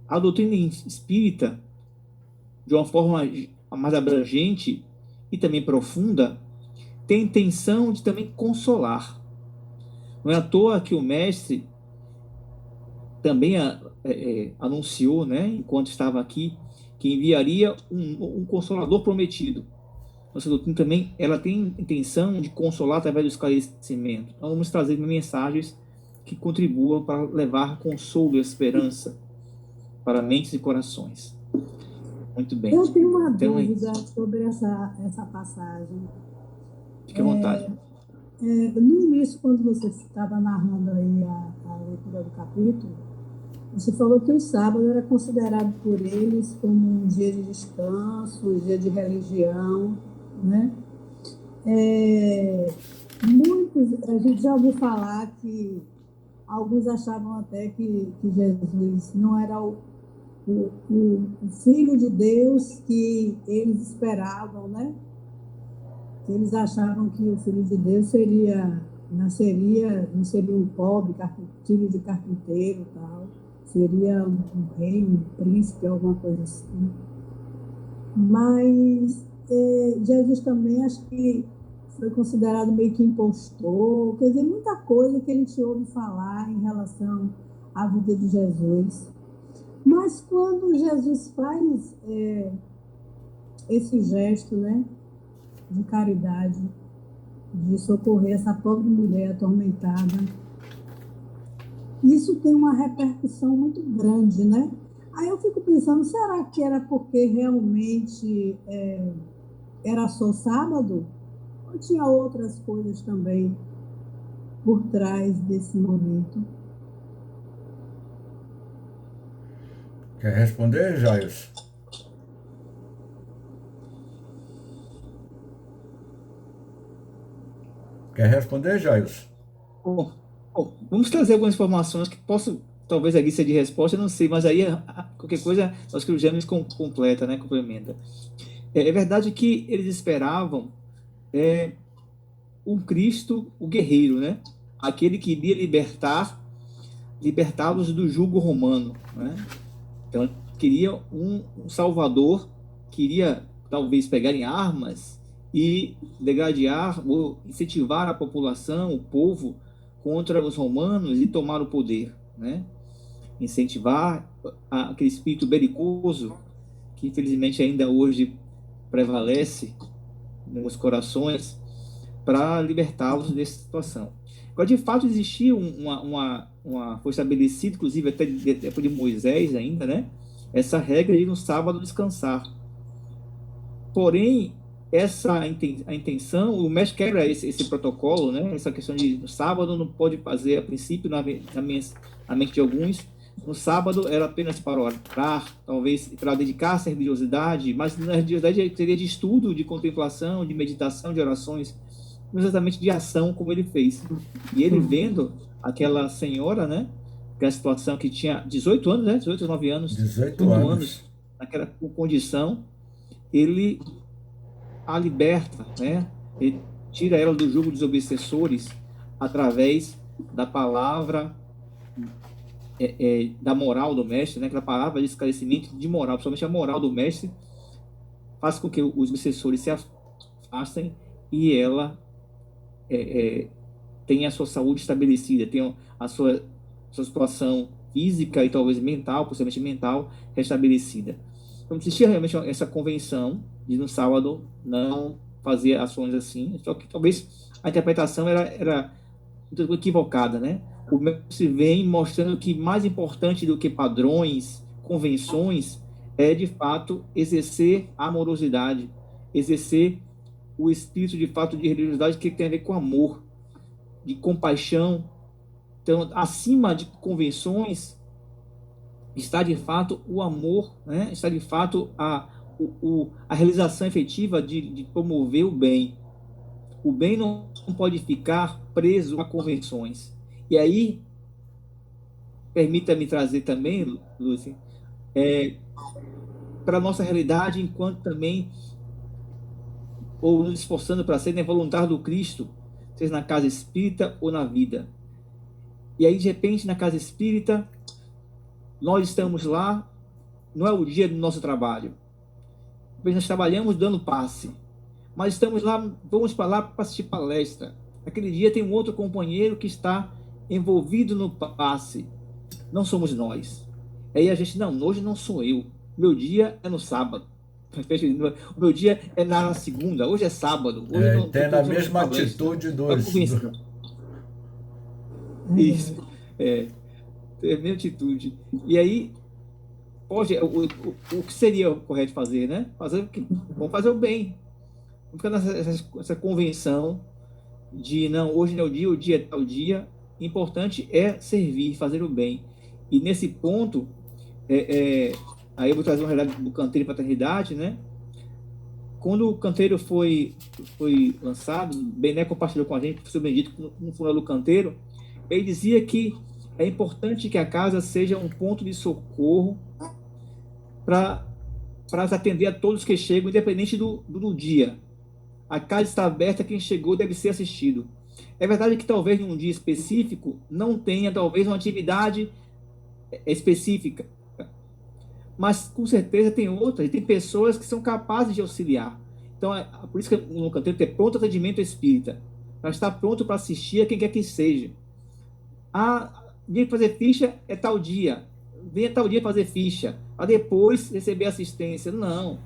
a doutrina espírita, de uma forma mais abrangente e também profunda, tem a intenção de também consolar. Não é à toa que o mestre também anunciou, né, enquanto estava aqui, que enviaria um consolador prometido. Nossa doutrina também ela tem intenção de consolar através do esclarecimento. Então vamos trazer mensagens que contribuam para levar consolo e esperança para mentes e corações. Muito bem. Eu tenho uma dúvida sobre essa passagem. Fique à vontade. No início, quando você estava narrando aí a leitura do capítulo, você falou que o sábado era considerado por eles como um dia de descanso, um dia de religião, né? A gente já ouviu falar que alguns achavam até que Jesus não era o Filho de Deus que eles esperavam, né? Que eles achavam que o Filho de Deus não seria um pobre, filho de carpinteiro e tal, seria um rei, um príncipe, alguma coisa assim. Mas Jesus também acho que foi considerado meio que impostor, quer dizer, muita coisa que a gente ouve falar em relação à vida de Jesus. Mas quando Jesus faz esse gesto, né, de caridade, de socorrer essa pobre mulher atormentada, isso tem uma repercussão muito grande, né? Aí eu fico pensando, será que era porque realmente era só sábado? Ou tinha outras coisas também por trás desse momento? Quer responder, Jairus? Quer responder, Jairus? Bom, vamos trazer algumas informações que possam, talvez aqui seja de resposta, eu não sei, mas aí qualquer coisa nós que o James completa, né, complementa. É verdade que eles esperavam um Cristo, o guerreiro, né? Aquele que iria libertá-los do jugo romano, né? Então, queria um salvador, queria talvez pegar em armas e degradear ou incentivar a população, o povo, contra os romanos e tomar o poder, né? Incentivar aquele espírito belicoso que infelizmente ainda hoje prevalece nos corações, para libertá-los dessa situação. Agora, de fato, existia foi estabelecido, inclusive até depois de Moisés ainda, né? Essa regra de no sábado descansar. Porém, a intenção, o mestre quebra esse protocolo, né? Essa questão de no sábado não pode fazer, a princípio, na mente de alguns, no sábado era apenas para orar, talvez para dedicar-se à religiosidade, mas na religiosidade seria de estudo, de contemplação, de meditação, de orações, não exatamente de ação como ele fez. E ele vendo aquela senhora, né? Aquela situação que tinha 18 anos, né? 18, 9 anos. 18 anos. Naquela condição, ele a liberta, né? Ele tira ela do jugo dos obsessores através da palavra da moral do mestre, né? Aquela palavra de esclarecimento de moral, principalmente a moral do mestre, faz com que os obsessores se afastem e ela tenha a sua saúde estabelecida, tenha a sua situação física e talvez mental, possivelmente mental, restabelecida. Então, existia realmente essa convenção de no sábado não fazer ações assim, só que talvez a interpretação era muito equivocada, né? O mestre vem mostrando que mais importante do que padrões, convenções, é de fato exercer a amorosidade, exercer o espírito de fato de religiosidade que tem a ver com amor, de compaixão. Então, acima de convenções, está de fato o amor, né? Está de fato a realização efetiva de promover o bem. O bem não pode ficar preso a convenções. E aí, permita-me trazer também, Lúcia, para a nossa realidade, enquanto também, ou nos esforçando para ser, né, voluntário do Cristo, seja na casa espírita ou na vida. E aí, de repente, na casa espírita, nós estamos lá, não é o dia do nosso trabalho. Nós trabalhamos dando passe, mas estamos lá, vamos para lá para assistir palestra. Aquele dia tem um outro companheiro que está envolvido no passe. Não somos nós. Aí a gente, não, hoje não sou eu. Meu dia é no sábado. O meu dia é na segunda. Hoje é sábado. Hoje não, tendo a mesma atitude dos... Isso. É a mesma atitude. E aí, hoje, o que seria correto fazer, né? Vamos fazer o bem. Vamos ficar nessa convenção de, não, hoje não é o dia é tal dia. Importante é servir, fazer o bem. E nesse ponto, aí eu vou trazer uma realidade do Canteiro e Paternidade, né? Quando o Canteiro foi lançado, Bené compartilhou com a gente, o professor Benedito, no funeral do Canteiro, ele dizia que é importante que a casa seja um ponto de socorro para atender a todos que chegam, independente do dia. A casa está aberta, quem chegou deve ser assistido. É verdade que talvez num dia específico não tenha talvez uma atividade específica, mas com certeza tem outras, tem pessoas que são capazes de auxiliar. Então, por isso que no Canteiro tem pronto atendimento espírita, para estar pronto para assistir a quem quer que seja. Dia de fazer ficha é tal dia, venha tal dia fazer ficha, para depois receber assistência. Não.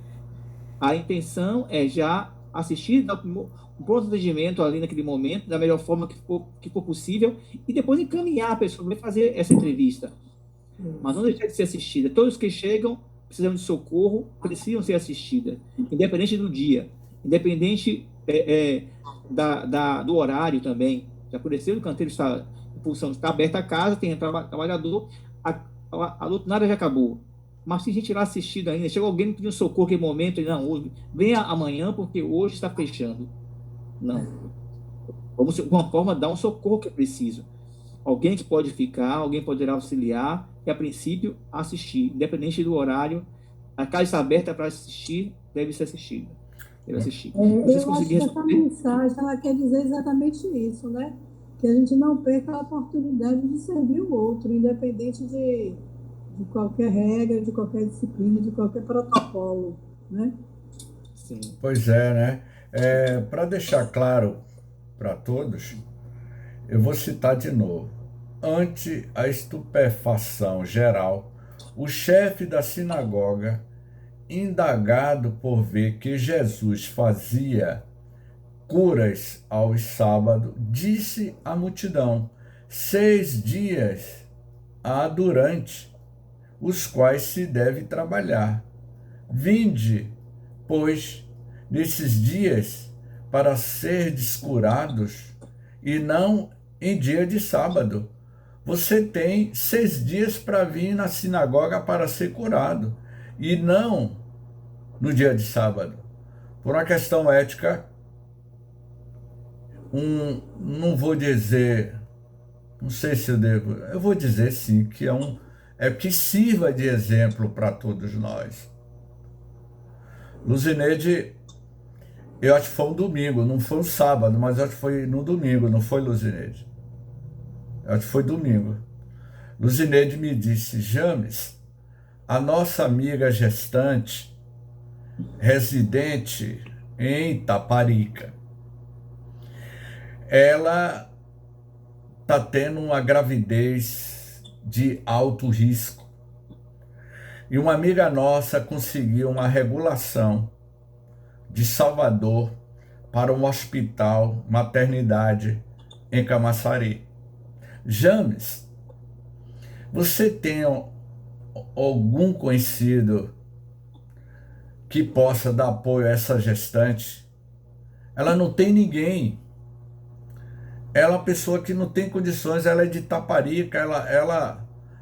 A intenção é já assistir, dar um pronto atendimento ali naquele momento, da melhor forma que for possível, e depois encaminhar a pessoa para fazer essa entrevista. Mas não deixar de ser assistida. Todos que chegam precisam de socorro, precisam ser assistidas, independente do dia, independente do horário também. Já aconteceu, o Canteiro está em função, está aberta a casa, tem trabalhador, a luta já acabou. Mas tem gente lá assistindo ainda. Chega alguém pedindo socorro naquele momento, não, venha amanhã porque hoje está fechando. Não. Vamos, de alguma forma, dar um socorro que é preciso. Alguém que pode ficar, alguém poderá auxiliar e, a princípio, assistir. Independente do horário, a casa está aberta para assistir, deve ser assistida. Deve assistir. Eu acho que essa mensagem ela quer dizer exatamente isso, né? Que a gente não perca a oportunidade de servir o outro, independente de qualquer regra, de qualquer disciplina, de qualquer protocolo, né? Sim. Pois é, né? Para deixar claro para todos, eu vou citar de novo. Ante a estupefação geral, o chefe da sinagoga, indagado por ver que Jesus fazia curas aos sábados, disse à multidão: 6 dias há durante os quais se deve trabalhar. Vinde, pois, nesses dias para serdes curados, e não em dia de sábado. Você tem 6 dias para vir na sinagoga para ser curado, e não no dia de sábado. Por uma questão ética, não vou dizer, não sei se eu devo, eu vou dizer sim, que que sirva de exemplo para todos nós. Luzineide, eu acho que foi um domingo, não foi um sábado, mas eu acho que foi no domingo, não foi, Luzineide? Eu acho que foi domingo. Luzineide me disse: James, a nossa amiga gestante, residente em Taparica, ela está tendo uma gravidez de alto risco. E uma amiga nossa conseguiu uma regulação de Salvador para um hospital, maternidade em Camaçari. James, você tem algum conhecido que possa dar apoio a essa gestante? Ela não tem ninguém. Ela é uma pessoa que não tem condições, ela é de Taparica,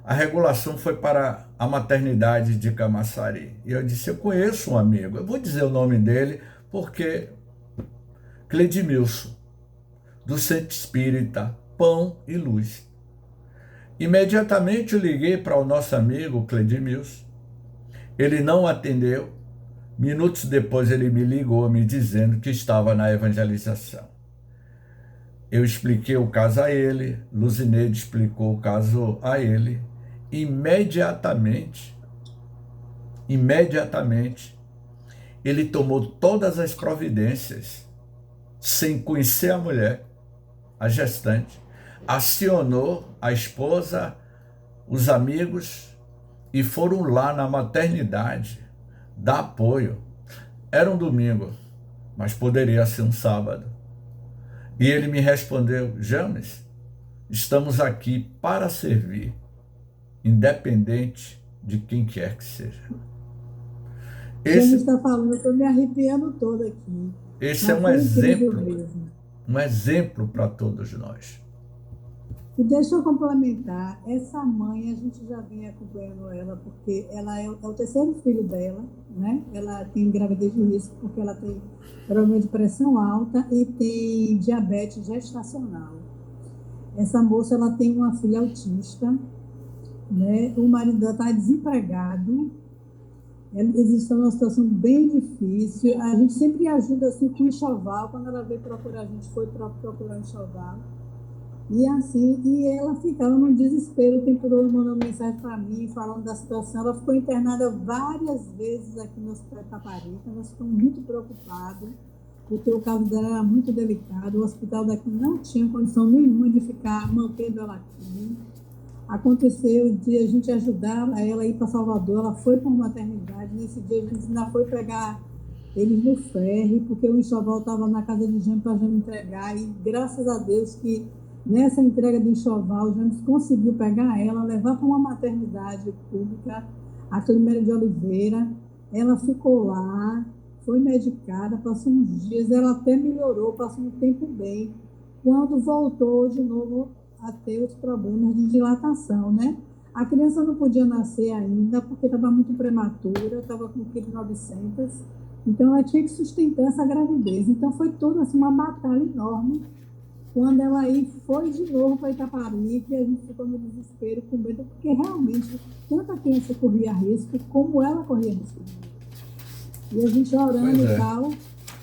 a regulação foi para a maternidade de Camaçari. E eu disse, eu conheço um amigo, eu vou dizer o nome dele, porque Cledimilson, do Centro Espírita Pão e Luz. Imediatamente eu liguei para o nosso amigo Cledimilson, ele não atendeu, minutos depois ele me ligou me dizendo que estava na evangelização. Eu expliquei o caso a ele, Luzineide explicou o caso a ele. Imediatamente, ele tomou todas as providências, sem conhecer a mulher, a gestante, acionou a esposa, os amigos, e foram lá na maternidade dar apoio. Era um domingo, mas poderia ser um sábado. E ele me respondeu, James, estamos aqui para servir, independente de quem quer que seja. James está falando, eu estou me arrepiando toda aqui. Esse é um exemplo para todos nós. E deixa eu complementar, essa mãe, a gente já vem acompanhando ela, porque ela é o terceiro filho dela, né? Ela tem gravidez de risco, porque ela tem problema de pressão alta e tem diabetes gestacional. Essa moça, ela tem uma filha autista, né? O marido dela está desempregado, eles estão numa situação bem difícil, a gente sempre ajuda assim com o enxoval, quando ela veio procurar, a gente foi procurar o enxoval. E assim, e ela ficava no desespero, o tempo todo mandando mensagem para mim, falando da situação. Ela ficou internada várias vezes aqui no Hospital de Taparica, nós ficamos muito preocupados, porque o caso dela era muito delicado, o hospital daqui não tinha condição nenhuma de ficar mantendo ela aqui. Aconteceu de a gente ajudar ela a ir para Salvador, ela foi para uma maternidade, nesse dia a gente ainda foi pegar eles no ferry, porque o enxoval estava na casa de James para a gente entregar, e graças a Deus que nessa entrega do enxoval, James conseguiu pegar ela, levar para uma maternidade pública, a Climéria de Oliveira. Ela ficou lá, foi medicada, passou uns dias, ela até melhorou, passou um tempo bem. Quando voltou de novo a ter os problemas de dilatação, né? A criança não podia nascer ainda, porque estava muito prematura, estava com 1,9 kg, então ela tinha que sustentar essa gravidez. Então foi toda assim, uma batalha enorme. Quando ela aí foi de novo para Itaparica, a gente ficou no desespero, com medo, porque realmente tanto a criança corria risco, como ela corria risco. E a gente orando e tal.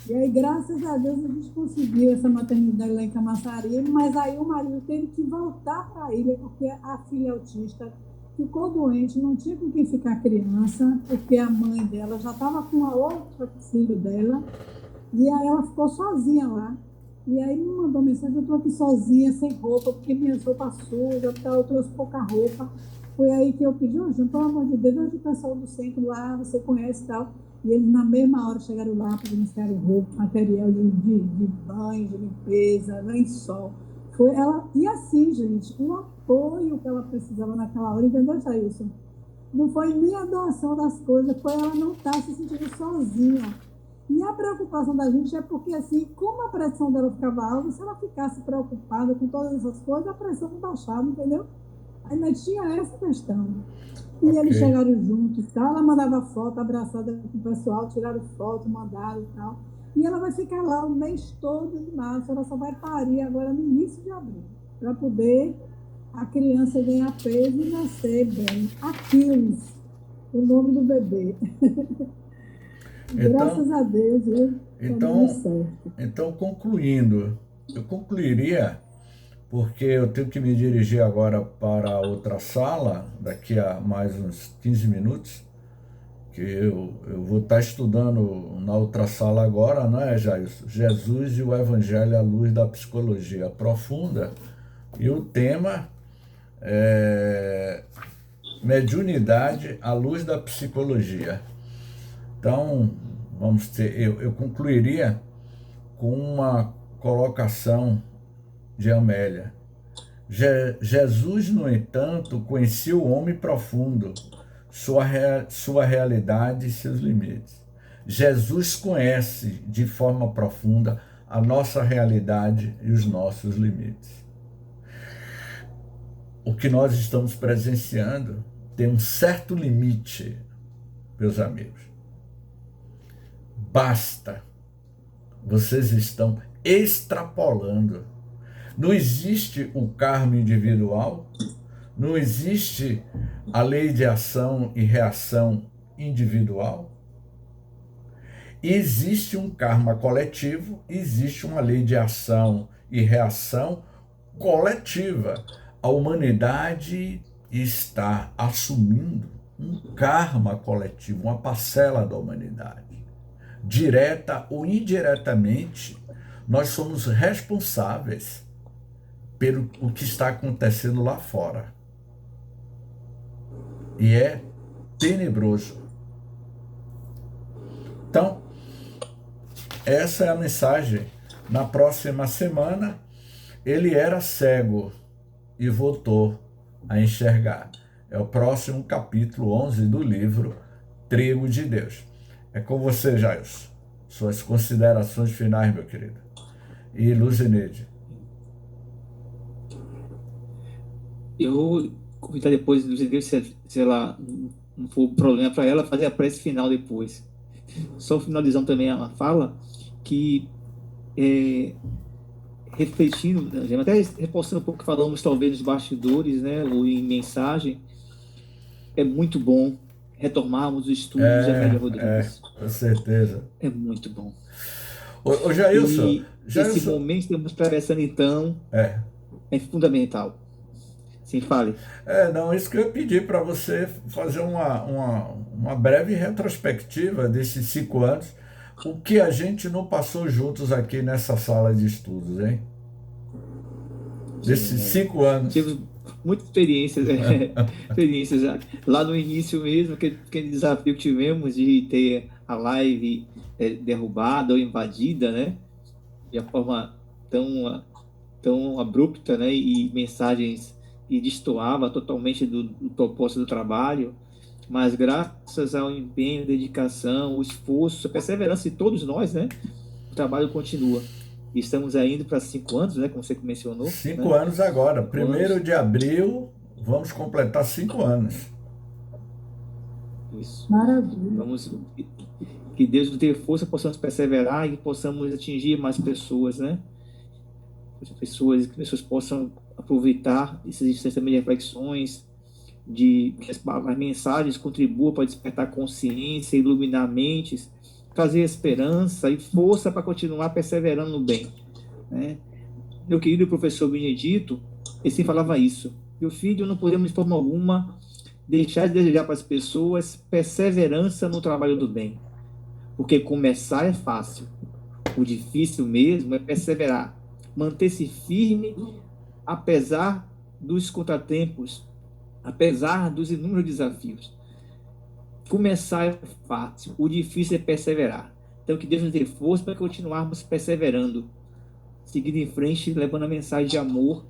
E aí, graças a Deus, a gente conseguiu essa maternidade lá em Camaçari, mas aí o marido teve que voltar para a ilha, porque a filha autista ficou doente, não tinha com quem ficar a criança, porque a mãe dela já estava com a outra filha dela, e aí ela ficou sozinha lá. E aí me mandou mensagem, eu estou aqui sozinha, sem roupa, porque minhas roupas sujas, eu trouxe pouca roupa. Foi aí que eu pedi, João, pelo amor de Deus, veja o pessoal do centro lá, você conhece e tal. E eles na mesma hora chegaram lá para iniciar roupa, material de banho, de limpeza, lençol. Foi ela, e assim, gente, o apoio que ela precisava naquela hora, entendeu, Jailson? Não foi nem a doação das coisas, foi ela não estar se sentindo sozinha. E a preocupação da gente é porque, assim, como a pressão dela ficava alta, se ela ficasse preocupada com todas essas coisas, a pressão não baixava, entendeu? Ainda tinha essa questão. E eles chegaram juntos e tal, ela mandava foto, abraçada com o pessoal, tiraram foto, mandaram e tal. E ela vai ficar lá o mês todo de março, ela só vai parir agora no início de abril, para poder a criança ganhar peso e nascer bem. Aquiles, o nome do bebê. Graças a Deus, então, concluindo, eu concluiria, porque eu tenho que me dirigir agora para outra sala, daqui a mais uns 15 minutos, que eu vou estar estudando na outra sala agora, não é, Jailson? Jesus e o Evangelho à luz da psicologia profunda, e o tema é mediunidade à luz da psicologia. Então, eu concluiria com uma colocação de Amélia. Jesus, no entanto, conhecia o homem profundo, sua realidade e seus limites. Jesus conhece de forma profunda a nossa realidade e os nossos limites. o que nós estamos presenciando tem um certo limite, meus amigos. Basta. Vocês estão extrapolando. Não existe o karma individual, não existe a lei de ação e reação individual. Existe um karma coletivo, existe uma lei de ação e reação coletiva. A humanidade está assumindo um karma coletivo, uma parcela da humanidade. Direta ou indiretamente, nós somos responsáveis pelo que está acontecendo lá fora. E é tenebroso. Então, essa é a mensagem. Na próxima semana, ele era cego e voltou a enxergar. É o próximo capítulo 11 do livro Trigo de Deus. É com você, Jailson. Suas considerações finais, meu querido. E Luzineide. Eu comentar depois, se ela não for problema para ela, fazer a prece final depois. Só finalizando também a fala, que refletindo, até reforçando um pouco que falamos talvez nos bastidores, né, ou em mensagem, é muito bom retomarmos os estudos de Amélia Rodrigues. Com certeza. É muito bom. Ô Jailson, esse momento que estamos atravessando, então, é fundamental. Sim, fale. Não, isso que eu ia pedir para você fazer uma breve retrospectiva desses 5 anos, o que a gente não passou juntos aqui nessa sala de estudos, hein? Desses 5 anos. Tive muitas experiências, experiências lá no início mesmo, aquele desafio que tivemos de ter a live derrubada ou invadida, né? De uma forma tão abrupta, né? E mensagens que destoava totalmente do propósito do trabalho, mas graças ao empenho, dedicação, o esforço, a perseverança de todos nós, né? O trabalho continua. E estamos indo para 5 anos, né? Como você mencionou. 5 anos agora. 1º de abril, vamos completar 5 anos. Isso. Maravilha. Que Deus nos dê força, possamos perseverar e possamos atingir mais pessoas, né? Que as pessoas possam aproveitar esses instantes também de reflexões, que as mensagens contribuam para despertar consciência, iluminar mentes, trazer esperança e força para continuar perseverando no bem, né? Meu querido professor Benedito, ele sempre falava isso: meu filho, não podemos de forma alguma deixar de desejar para as pessoas perseverança no trabalho do bem, porque começar é fácil, o difícil mesmo é perseverar, manter-se firme apesar dos contratempos, apesar dos inúmeros desafios. Começar é fácil, o difícil é perseverar. Então, que Deus nos dê força para continuarmos perseverando, seguindo em frente, levando a mensagem de amor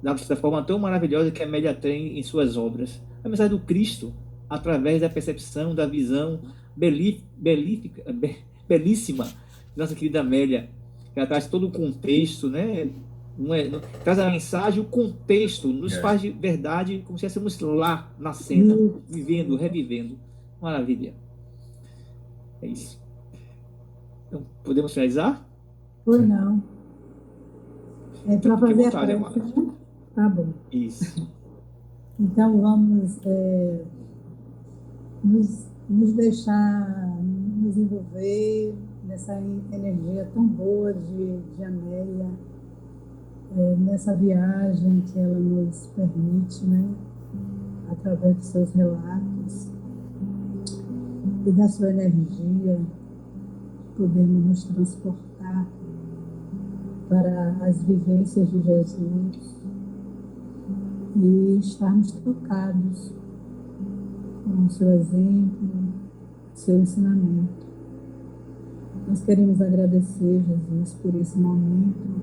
da forma tão maravilhosa que a Amélia tem em suas obras. A mensagem do Cristo, através da percepção, da visão belíssima, nossa querida Amélia, que ela traz todo o contexto, né? Traz a mensagem, o contexto, nos faz de verdade como se estivéssemos lá na cena, vivendo, revivendo. Maravilha. É isso. Então, podemos finalizar? Pois não. É para fazer a prece, né? Tá bom. Isso. Então vamos nos deixar nos envolver nessa energia tão boa de Amélia, nessa viagem que ela nos permite, né? Através dos seus relatos e da sua energia, podemos nos transportar para as vivências de Jesus e estarmos tocados com o seu exemplo, seu ensinamento. Nós queremos agradecer, Jesus, por esse momento,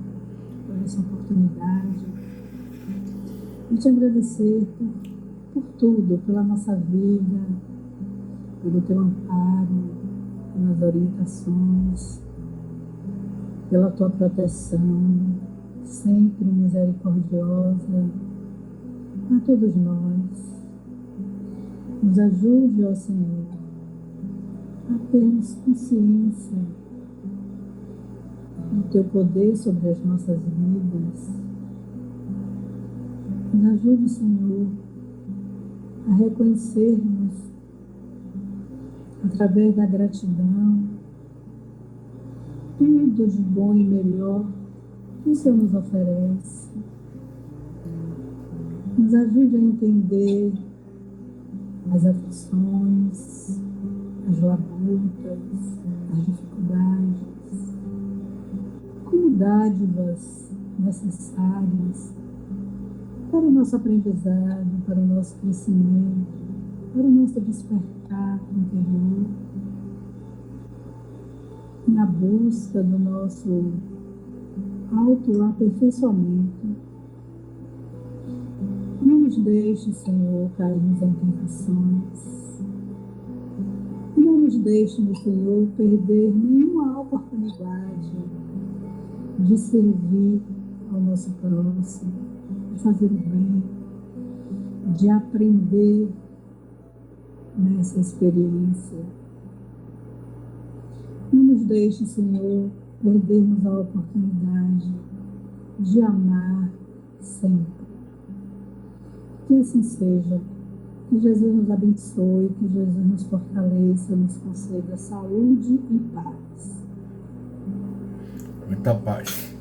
por essa oportunidade, e te agradecer por tudo, pela nossa vida, pelo teu amparo, pelas orientações, pela tua proteção, sempre misericordiosa a todos nós. Nos ajude, ó Senhor, a termos consciência do Teu poder sobre as nossas vidas. Nos ajude, Senhor, a reconhecermos, através da gratidão, tudo de bom e melhor que o Senhor nos oferece. Nos ajude a entender as aflições, as labutas, as dificuldades, como dádivas necessárias para o nosso aprendizado, para o nosso crescimento, para o nosso despertar interior, na busca do nosso autoaperfeiçoamento. Não nos deixe, Senhor, cairmos em tentações. Não nos deixe, meu Senhor, perder nenhuma oportunidade de servir ao nosso próximo, de fazer o bem, de aprender nessa experiência. Não nos deixe, Senhor, perdermos a oportunidade de amar sempre. Que assim seja. Que Jesus nos abençoe, que Jesus nos fortaleça, nos conceda saúde e paz. Muita paz.